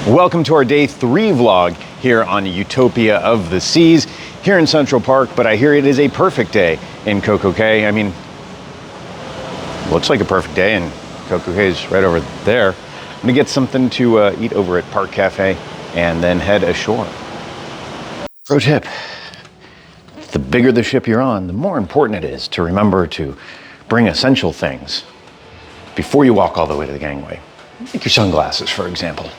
Welcome to our day 3 vlog here on Utopia of the Seas here in Central Park, but I hear it is a perfect day in Coco Cay. I mean, looks like a perfect day, and Coco Cay is right over there. I'm gonna get something to eat over at Park Cafe and then head ashore. Pro tip, the bigger the ship you're on, the more important it is to remember to bring essential things before you walk all the way to the gangway. Like your sunglasses, for example.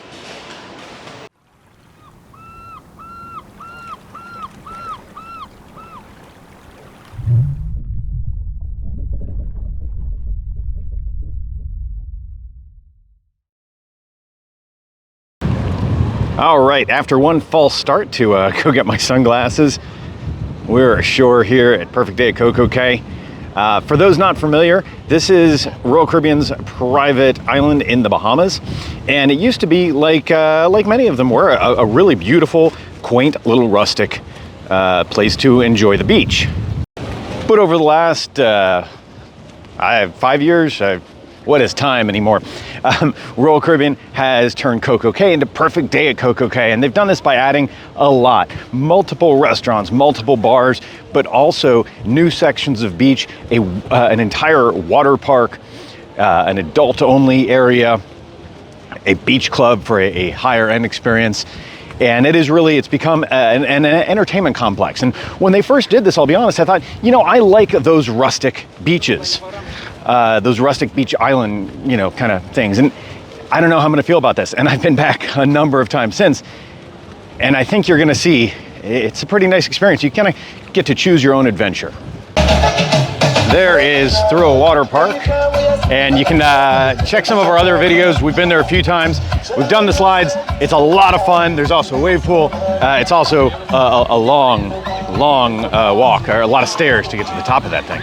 All right, after one false start to go get my sunglasses, we're ashore here at Perfect Day at Coco Cay. For those not familiar, this is Royal Caribbean's private island in the Bahamas, and it used to be like many of them were, a really beautiful, quaint, little rustic place to enjoy the beach. But over the last 5 years, what is time anymore? Royal Caribbean has turned Coco Cay into Perfect Day at Coco Cay, and they've done this by adding a lot. Multiple restaurants, multiple bars, but also new sections of beach, an entire water park, an adult-only area, a beach club for a higher-end experience. And it's become an entertainment complex. And when they first did this, I'll be honest, I thought, you know, I like those rustic beaches. Those rustic beach island, kind of things. And I don't know how I'm gonna feel about this. And I've been back a number of times since. And I think you're gonna see, it's a pretty nice experience. You kind of get to choose your own adventure. There is through a water park. And you can check some of our other videos. We've been there a few times. We've done the slides. It's a lot of fun. There's also a wave pool. It's also a long walk, or a lot of stairs to get to the top of that thing.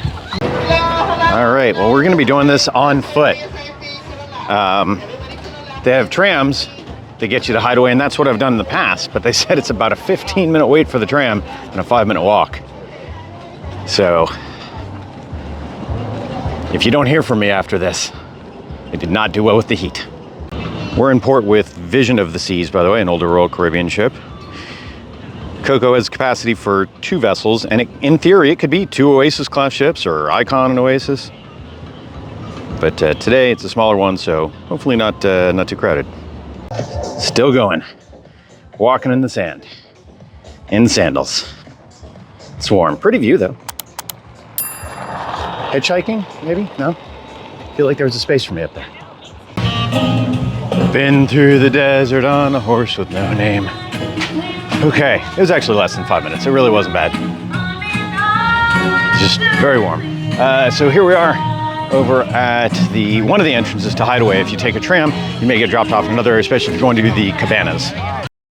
All right, well, we're gonna be doing this on foot. They have trams to get you to Hideaway, and that's what I've done in the past, but they said it's about a 15-minute wait for the tram and a 5-minute walk. So, if you don't hear from me after this, I did not do well with the heat. We're in port with Vision of the Seas, by the way, an older Royal Caribbean ship. Coco has capacity for 2 vessels, and in theory, it could be 2 Oasis class ships or Icon and Oasis. But today it's a smaller one, so hopefully not too crowded. Still going, walking in the sand, in sandals. It's warm, pretty view though. Hitchhiking, maybe? No? I feel like there was a space for me up there. Been through the desert on a horse with no name. Okay, it was actually less than 5 minutes. It really wasn't bad. Just very warm. So here we are over at one of the entrances to Hideaway. If you take a tram, you may get dropped off in another area, especially if you're going to the cabanas.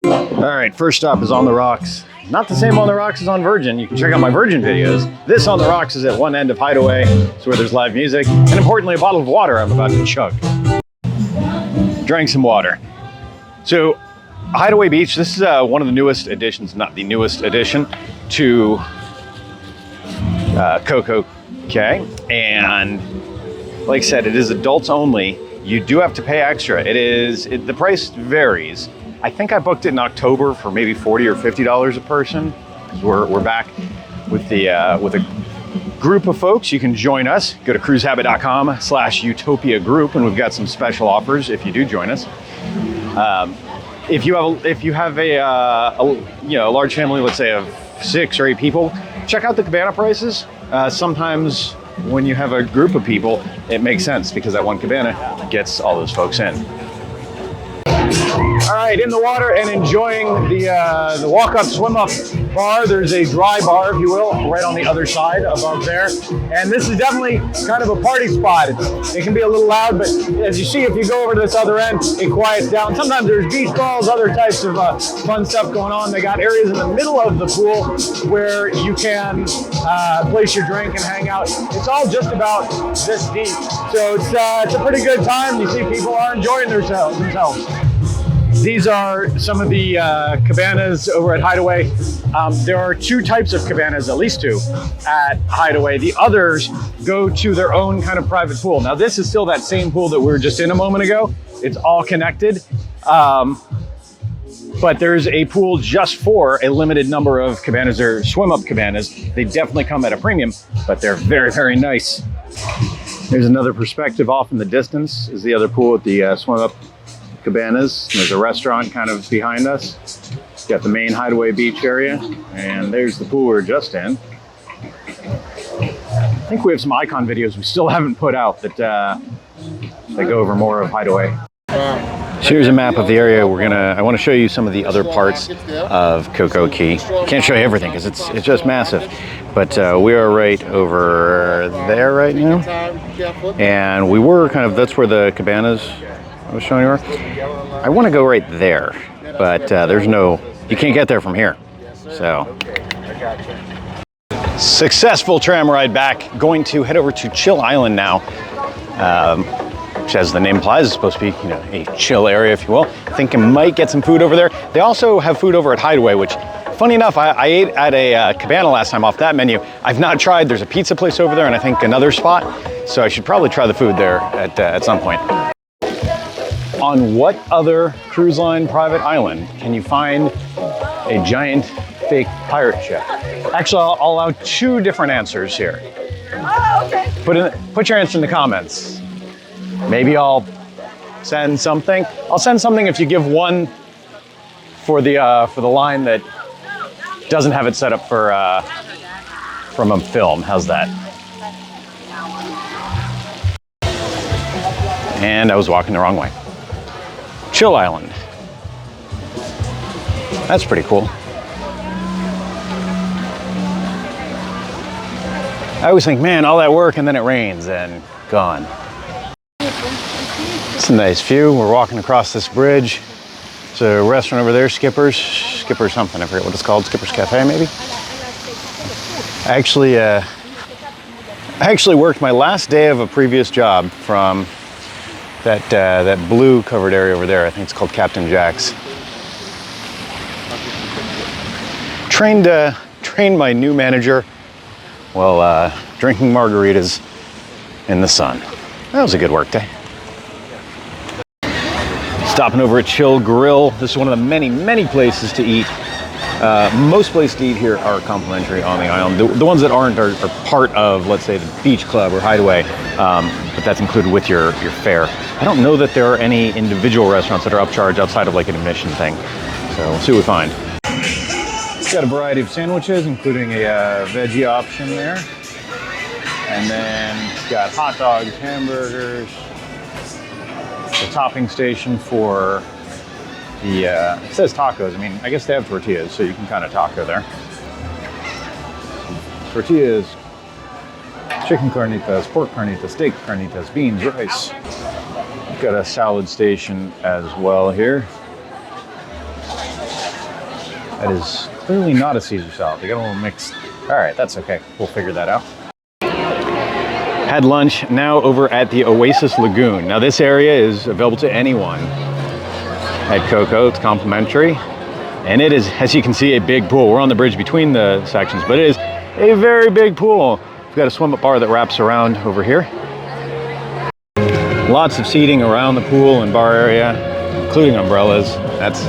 All right, first stop is On the Rocks. Not the same On the Rocks as on Virgin. You can check out my Virgin videos. This On the Rocks is at one end of Hideaway. It's where there's live music. And importantly, a bottle of water I'm about to chug. Drank some water. So, Hideaway Beach, this is one of the newest additions, not the newest addition, to Coco Cay. And like I said, it is adults only. You do have to pay extra. The price varies. I think I booked it in October for maybe $40 or $50 a person, because we're back with a group of folks. You can join us. Go to cruisehabit.com/Utopia group, and we've got some special offers if you do join us. If you have a large family, let's say of 6 or 8 people, check out the cabana prices. Sometimes when you have a group of people, it makes sense because that one cabana gets all those folks in. All right, in the water and enjoying the walk-up, swim-up bar. There's a dry bar, if you will, right on the other side above there. And this is definitely kind of a party spot. It can be a little loud, but as you see, if you go over to this other end, it quiets down. Sometimes there's beach balls, other types of fun stuff going on. They got areas in the middle of the pool where you can place your drink and hang out. It's all just about this deep. So it's a pretty good time. You see people are enjoying themselves. These are some of the cabanas over at Hideaway. There are 2 types of cabanas, at least 2, at Hideaway. The others go to their own kind of private pool. Now this is still that same pool that we were just in a moment ago. It's all connected. But there's a pool just for a limited number of cabanas or swim up cabanas. They definitely come at a premium, but they're very, very nice. There's another perspective off in the distance is the other pool with the swim up cabanas. There's a restaurant kind of behind us. Got the main Hideaway Beach area, and there's the pool we're just in. I think we have some icon videos we still haven't put out that go over more of Hideaway. So here's a map of the area. I want to show you some of the other parts of Coco Cay. Can't show you everything because it's just massive. But we are right over there right now. And we were that's where the cabanas I was showing you were. I want to go right there, but you can't get there from here. So, successful tram ride back. Going to head over to Chill Island now. Which, as the name implies, is supposed to be, a chill area, if you will. I think I might get some food over there. They also have food over at Hideaway, which, funny enough, I ate at a cabana last time off that menu. I've not tried. There's a pizza place over there, and I think another spot. So I should probably try the food there at some point. On what other cruise line private island can you find a giant fake pirate ship? Actually, I'll allow two different answers here. Oh, okay. Put your answer in the comments. Maybe I'll send something. I'll send something if you give one for the line that doesn't have it set up from a film. How's that? And I was walking the wrong way. Chill Island. That's pretty cool. I always think, man, all that work and then it rains and gone. It's a nice view. We're walking across this bridge. There's a restaurant over there, Skipper's something. I forget what it's called. Skipper's Cafe, maybe? I actually worked my last day of a previous job from that blue covered area over there. I think it's called Captain Jack's. Trained my new manager while drinking margaritas in the sun. That was a good work day. Stopping over at Chill Grill. This is one of the many, many places to eat. Most places to eat here are complimentary on the island. The ones that aren't are part of, let's say, the Beach Club or Hideaway, but that's included with your fare. I don't know that there are any individual restaurants that are upcharged outside of like an admission thing. So we'll see what we find. It's got a variety of sandwiches, including a veggie option there. And then it's got hot dogs, hamburgers, the topping station for the, it says tacos. I mean, I guess they have tortillas, so you can kind of taco there. Tortillas, chicken carnitas, pork carnitas, steak carnitas, beans, rice. We've got a salad station as well here. That is clearly not a Caesar salad. They got a little mixed. All right, that's okay. We'll figure that out. Had lunch now over at the Oasis Lagoon. Now this area is available to anyone at Coco. It's complimentary. And it is, as you can see, a big pool. We're on the bridge between the sections, but it is a very big pool. We've got a swim-up bar that wraps around over here. Lots of seating around the pool and bar area, including umbrellas. That's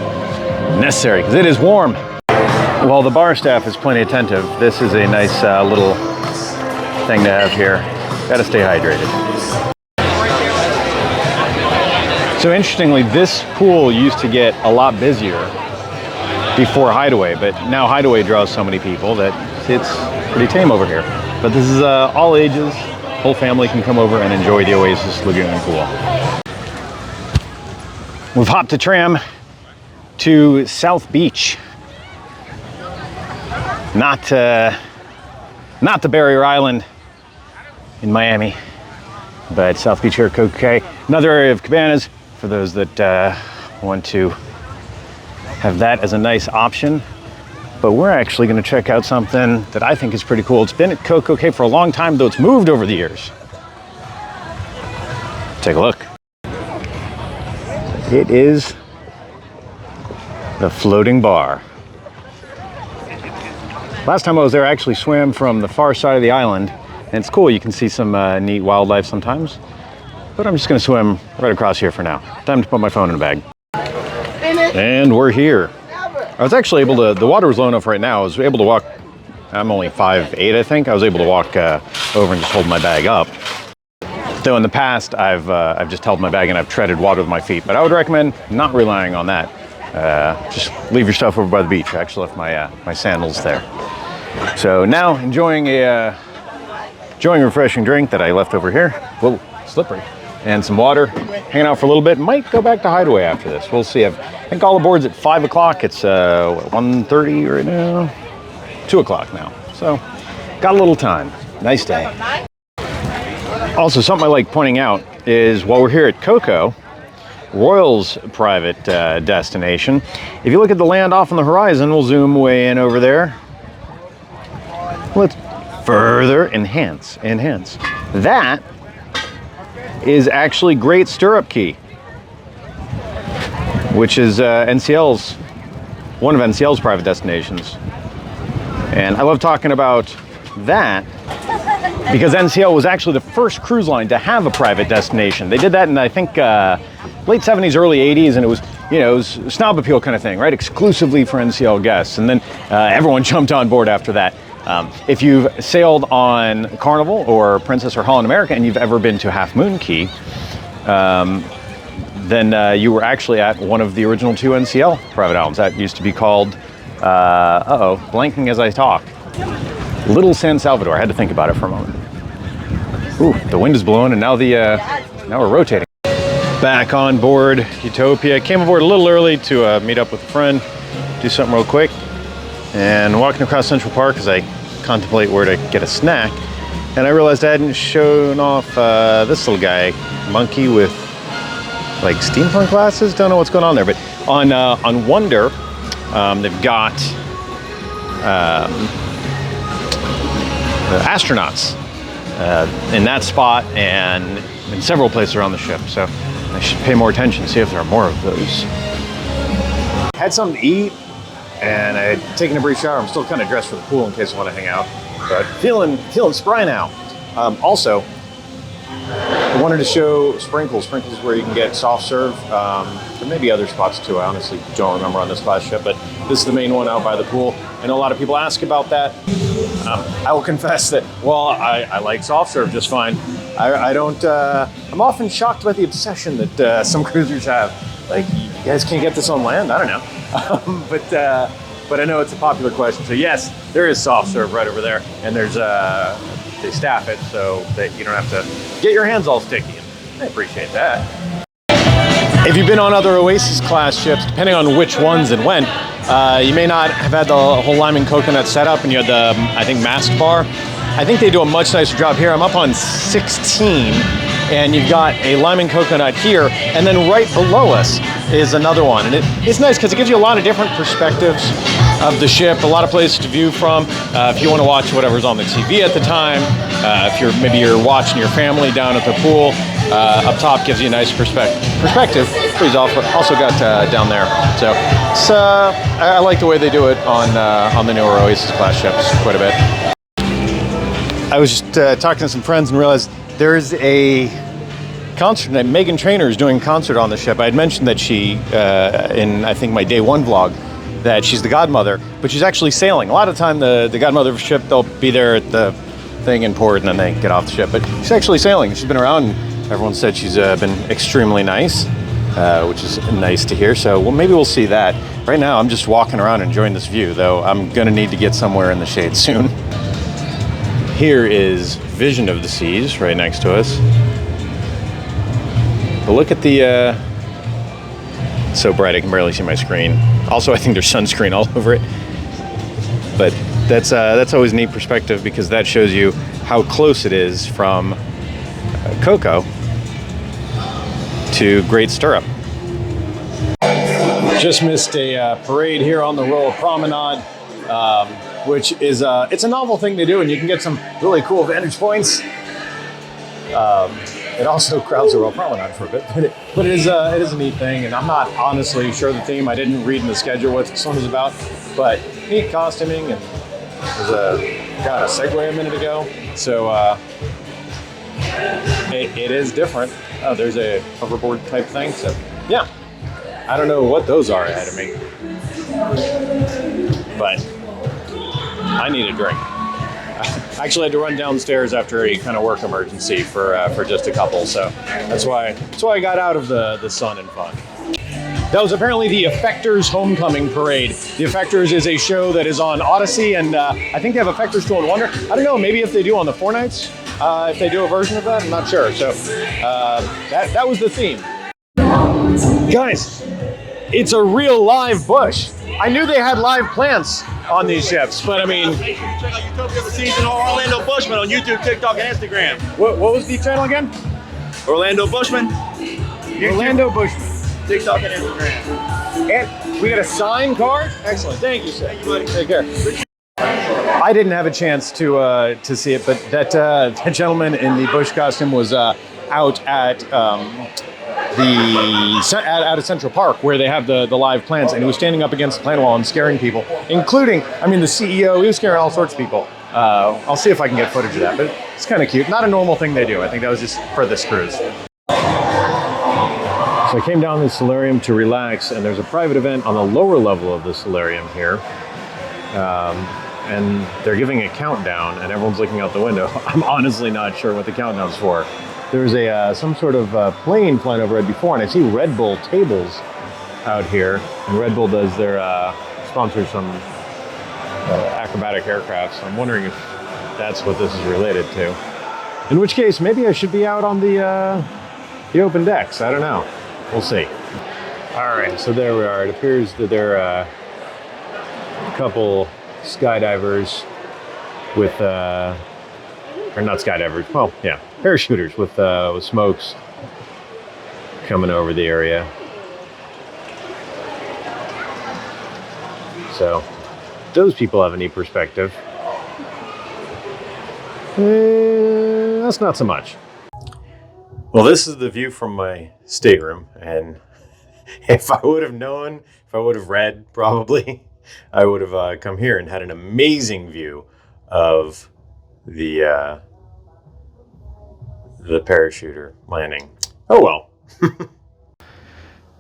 necessary because it is warm. While the bar staff is plenty attentive, this is a nice little thing to have here. Gotta stay hydrated. So interestingly, this pool used to get a lot busier before Hideaway, but now Hideaway draws so many people that it's pretty tame over here. But this is all ages. Whole family can come over and enjoy the Oasis Lagoon pool. We've hopped a tram to South Beach. Not the barrier island in Miami, but South Beach here at Coco Cay. Another area of cabanas for those that want to have that as a nice option. But we're actually going to check out something that I think is pretty cool. It's been at Coco Cay for a long time, though it's moved over the years. Take a look. It is the floating bar. Last time I was there, I actually swam from the far side of the island. And it's cool, you can see some neat wildlife sometimes. But I'm just gonna swim right across here for now. Time to put my phone in a bag. And we're here. I was actually able to, the water was low enough right now, I was able to walk, I'm only 5'8", I think. I was able to walk over and just hold my bag up. Though in the past, I've just held my bag and I've treaded water with my feet, but I would recommend not relying on that. Just leave your stuff over by the beach. I actually left my sandals there. So now enjoying a refreshing drink that I left over here. Whoa, slippery. And some water, hanging out for a little bit. Might go back to Hideaway after this. We'll see. I think all the board's at 5 o'clock. It's 1:30 right now. 2 o'clock now. So got a little time. Nice day. Also, something I like pointing out is while we're here at Coco, Royal's private destination, if you look at the land off on the horizon, we'll zoom way in over there. Let's further enhance. That is actually Great Stirrup Cay, which is one of NCL's private destinations. And I love talking about that because NCL was actually the first cruise line to have a private destination. They did that in, I think, late 70s, early 80s, and it was, you know, it was a snob appeal kind of thing, right? Exclusively for NCL guests. And then everyone jumped on board after that. If you've sailed on Carnival or Princess or Holland America and you've ever been to Half Moon Cay, then you were actually at one of the original 2 NCL private islands. That used to be called, blanking as I talk, Little San Salvador. I had to think about it for a moment. Ooh, the wind is blowing and now now we're rotating. Back on board Utopia. Came aboard a little early to meet up with a friend, do something real quick. And walking across Central Park as I contemplate where to get a snack, and I realized I hadn't shown off this little guy, monkey with like steampunk glasses. Don't know what's going on there, but on Wonder, they've got astronauts in that spot and in several places around the ship. So I should pay more attention, see if there are more of those. Had something to eat. And I had taken a brief shower. I'm still kind of dressed for the pool in case I want to hang out, but feeling spry now. Also, I wanted to show Sprinkles. Sprinkles is where you can get soft serve. There may be other spots too. I honestly don't remember on this class ship, but this is the main one out by the pool. I know a lot of people ask about that. I will confess that, well, I like soft serve just fine. I don't, I'm often shocked by the obsession that some cruisers have. Like, you guys can't get this on land? I don't know. But I know it's a popular question. So yes, there is soft serve right over there, and there's they staff it so that you don't have to get your hands all sticky. I appreciate that. If you've been on other Oasis class ships, depending on which ones and when, you may not have had the whole lime and coconut setup, and you had the, I think, mask bar. I think they do a much nicer job here. I'm up on 16. And you've got a lime and coconut here, and then right below us is another one. And it's nice because it gives you a lot of different perspectives of the ship, a lot of places to view from. If you want to watch whatever's on the TV at the time, if you're watching your family down at the pool, up top gives you a nice perspective. He's also got down there. So it's, I like the way they do it on the newer Oasis class ships quite a bit. I was just talking to some friends and realized there is a concert that Meghan Trainor is doing a concert on the ship. I had mentioned that she, in I think my day 1 vlog, that she's the godmother, but she's actually sailing. A lot of the time the godmother of a ship, they'll be there at the thing in port and then they get off the ship. But she's actually sailing. She's been around and everyone said she's been extremely nice, which is nice to hear. So well, maybe we'll see that. Right now I'm just walking around enjoying this view, though I'm gonna need to get somewhere in the shade soon. Here is Vision of the Seas right next to us. But look at the, it's so bright I can barely see my screen. Also, I think there's sunscreen all over it. But that's always a neat perspective because that shows you how close it is from Coco to Great Stirrup. Just missed a parade here on the Royal Promenade. Which is it's a novel thing to do, and you can get some really cool vantage points. It also crowds the Royal Promenade for a bit, but it is a neat thing, and I'm not honestly sure the theme. I didn't read in the schedule what this one was about, but neat costuming, and there's got a Segway a minute ago, so it is different. Oh, there's a hoverboard type thing, so yeah. I don't know what those are ahead of me. but I need a drink. I actually had to run downstairs after a kind of work emergency for just a couple, so that's why I got out of the sun and fun. That was apparently the Effectors Homecoming Parade. The Effectors is a show that is on Odyssey, and I think they have Effectors 2 in Wonder. I don't know, maybe if they do on the 4 nights, if they do a version of that, I'm not sure. So that was the theme. Guys, it's a real live bush. I knew they had live plants on these ships, but I mean... Check out Utopia the Season or Orlando Bushman on YouTube, TikTok, and Instagram. What was the channel again? Orlando Bushman. YouTube, Orlando Bushman. TikTok and Instagram. And we got a signed card? Excellent. Thank you, sir. Thank you, buddy. Take care. I didn't have a chance to see it, but that gentleman in the bush costume was out at out of Central Park where they have the live plants, and he was standing up against the plant wall and scaring people, including, I mean, the CEO. He was scaring all sorts of people. I'll see if I can get footage of that, but it's kind of cute. Not a normal thing they do. I think that was just for this cruise. So I came down to the Solarium to relax, and there's a private event on the lower level of the Solarium here. And they're giving a countdown, and everyone's looking out the window. I'm honestly not sure what the countdown's for. There was some sort of plane flying overhead before, and I see Red Bull tables out here. And Red Bull does sponsors some acrobatic aircraft, so I'm wondering if that's what this is related to. In which case, maybe I should be out on the open decks. I don't know. We'll see. All right, so there we are. It appears that there are a couple skydivers with, or not skydivers, well, yeah, parachuters with smokes coming over the area. So those people have a neat perspective. That's not so much. Well, this is the view from my stateroom, and if I would have known, if I would have read, probably, I would have come here and had an amazing view of the parachuter landing. Oh well.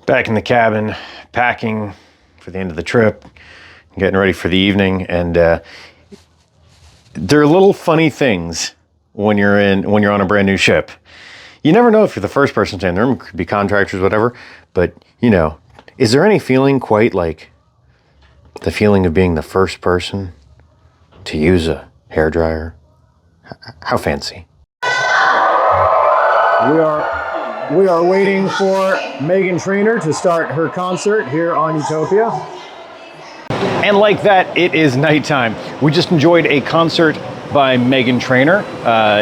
Back in the cabin, packing for the end of the trip, getting ready for the evening, and there are little funny things when you're on a brand new ship. You never know if you're the first person staying in the room. It could be contractors, whatever. But, you know, is there any feeling quite like the feeling of being the first person to use a hairdryer? How fancy. We are waiting for Meghan Trainor to start her concert here on Utopia. And like that, it is nighttime. We just enjoyed a concert by Meghan Trainor.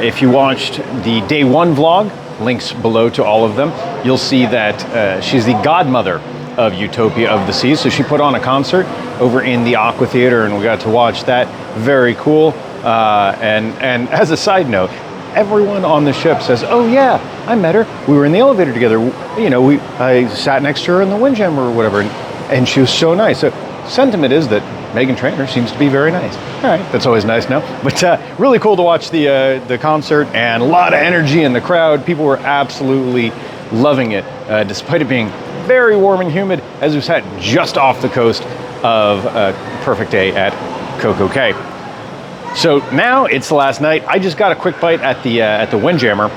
If you watched the day one vlog, links below to all of them, you'll see that she's the godmother of Utopia of the Seas. So she put on a concert over in the Aqua Theater, and we got to watch that. Very cool. And as a side note, everyone on the ship says, "Oh yeah, I met her. We were in the elevator together. You know, I sat next to her in the windjammer or whatever, and she was so nice." So sentiment is that Meghan Trainor seems to be very nice. All right, that's always nice now. But really cool to watch the concert, and a lot of energy in the crowd. People were absolutely loving it, despite it being very warm and humid, as we sat just off the coast of a perfect day at CocoCay. So now it's the last night. I just got a quick bite at the windjammer,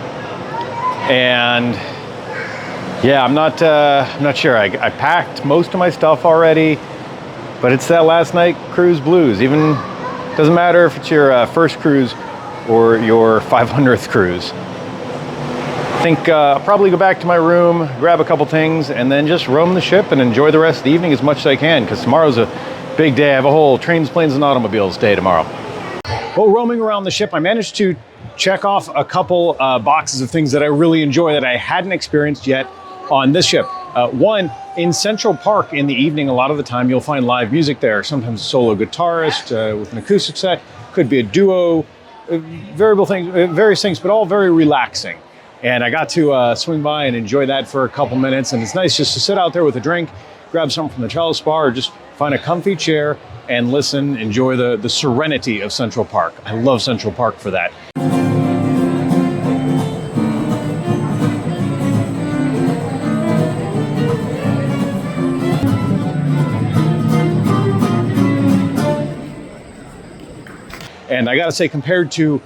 and yeah, I'm not sure. I packed most of my stuff already. But it's that last night cruise blues. Even doesn't matter if it's your first cruise or your 500th cruise. I think I'll probably go back to my room, grab a couple things, and then just roam the ship and enjoy the rest of the evening as much as I can, because tomorrow's a big day. I have a whole trains, planes, and automobiles day tomorrow. Well, roaming around the ship, I managed to check off a couple boxes of things that I really enjoy that I hadn't experienced yet on this ship. One, in Central Park in the evening, a lot of the time you'll find live music there. Sometimes a solo guitarist with an acoustic set, could be a duo, various things, but all very relaxing. And I got to swing by and enjoy that for a couple minutes. And it's nice just to sit out there with a drink, grab something from the trellis bar, or just find a comfy chair and listen, enjoy the serenity of Central Park. I love Central Park for that. And I gotta say, compared to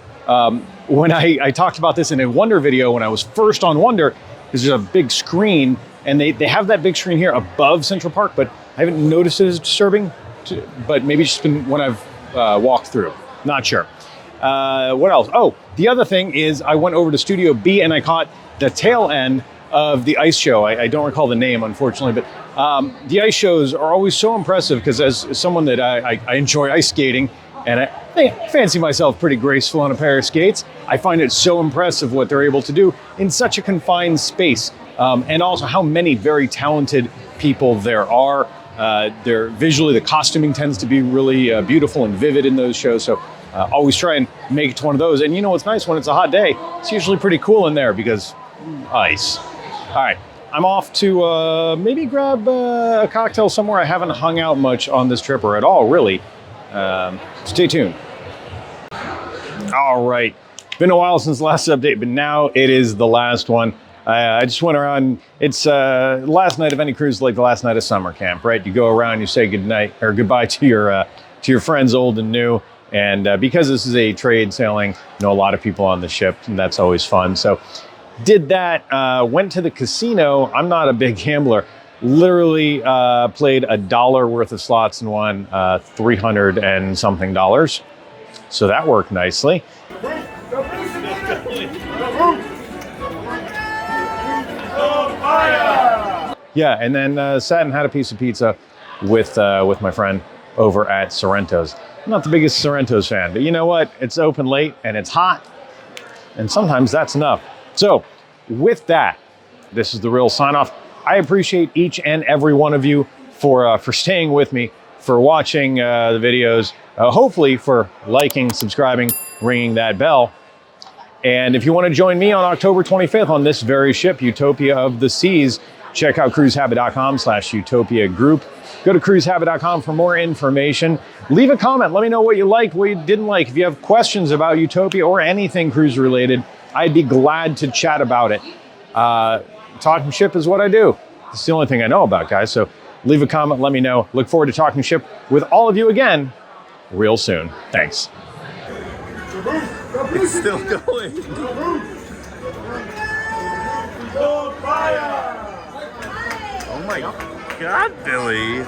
when I talked about this in a Wonder video when I was first on Wonder, there's a big screen, and they have that big screen here above Central Park, but I haven't noticed it as disturbing, but maybe it's just been when I've walked through. Not sure. What else? Oh, the other thing is I went over to Studio B and I caught the tail end of the ice show. I don't recall the name, unfortunately, but the ice shows are always so impressive because as someone that I enjoy ice skating, and I fancy myself pretty graceful on a pair of skates, I find it so impressive what they're able to do in such a confined space, and also how many very talented people there are. They're visually, the costuming tends to be really beautiful and vivid in those shows, so always try and make it to one of those. And you know what's nice, when it's a hot day, it's usually pretty cool in there because ice. All right, I'm off to maybe grab a cocktail somewhere. I haven't hung out much on this trip, or at all, really. Stay tuned. All right, been a while since the last update, but now it is the last one. I just went around. It's last night of any cruise, like the last night of summer camp, right? You go around, you say good night or goodbye to your friends, old and new. And because this is a trade sailing, you know a lot of people on the ship, and that's always fun. So did that, went to the casino. I'm not a big gambler. Literally played $1 worth of slots and won $300 and something. So that worked nicely. Yeah, and then sat and had a piece of pizza with my friend over at Sorrento's. I'm not the biggest Sorrento's fan, but you know what? It's open late and it's hot, and sometimes that's enough. So with that, this is the real sign off. I appreciate each and every one of you for staying with me, for watching the videos, hopefully for liking, subscribing, ringing that bell. And if you want to join me on October 25th on this very ship, Utopia of the Seas, check out cruisehabit.com/Utopia group. Go to cruisehabit.com for more information. Leave a comment. Let me know what you liked, what you didn't like. If you have questions about Utopia or anything cruise related, I'd be glad to chat about it. Talking ship is what I do. It's the only thing I know about, guys. So leave a comment. Let me know. Look forward to talking ship with all of you again real soon. Thanks. It's still going. Oh my God, Billy.